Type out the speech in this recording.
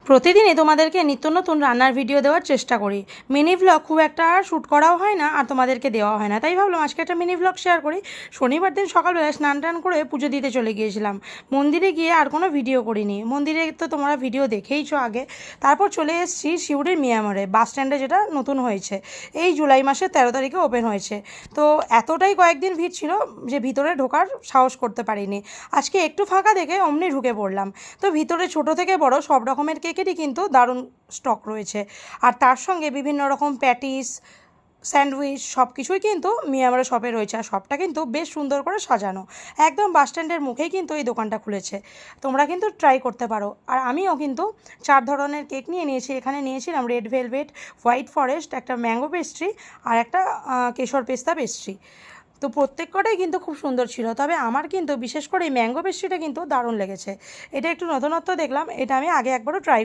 প্রতিদিনই তোমাদেরকে নিত্য নতুন রান্নার ভিডিও দেওয়ার চেষ্টা করি। মিনি ভ্লগ খুব একটা আর শ্যুট করাও হয় না আর তোমাদেরকে দেওয়া হয় না, তাই ভাবলাম আজকে একটা মিনি ভ্লগ শেয়ার করি। শনিবার দিন সকালবেলা স্নান টান করে পুজো দিতে চলে গিয়েছিলাম। মন্দিরে গিয়ে আর কোনো ভিডিও করিনি। মন্দিরে তো তোমরা ভিডিও দেখেইছো আগে। তারপর চলে এসেছি সিউড়ির মিয়ামরে বাস স্ট্যান্ডে, যেটা নতুন হয়েছে, এই জুলাই মাসের 13 তারিখে ওপেন হয়েছে। তো এতটাই কয়েকদিন ভিড় ছিল যে ভিতরে ঢোকার সাহস করতে পারিনি। আজকে একটু ফাঁকা দেখে অমনি ঢুকে পড়লাম। তো ভিতরে ছোট থেকে বড় সব রকমের কেকেরই কিন্তু দারুণ স্টক রয়েছে। আর তার সঙ্গে বিভিন্ন রকম প্যাটিস, স্যান্ডউইচ সব কিছুই কিন্তু মিয়ামরা শপে রয়েছে। আর শপটা কিন্তু বেশ সুন্দর করে সাজানো, একদম বাস স্ট্যান্ডের মুখেই কিন্তু এই দোকানটা খুলেছে। তোমরা কিন্তু ট্রাই করতে পারো। আর আমিও কিন্তু 4 ধরনের কেক নিয়ে নিয়েছি। এখানে নিয়েছিলাম রেড ভেলভেট, হোয়াইট ফরেস্ট, একটা ম্যাঙ্গো পেস্ট্রি আর একটা কেশর পেস্তা পেস্ট্রি। তো প্রত্যেক কটাই কিন্তু খুব সুন্দর ছিল, তবে আমার কিন্তু বিশেষ করে এই ম্যাঙ্গো পেস্ট্রিটা কিন্তু দারুণ লেগেছে। এটা একটু নতুনত্ব দেখলাম, এটা আমি আগে একবারও ট্রাই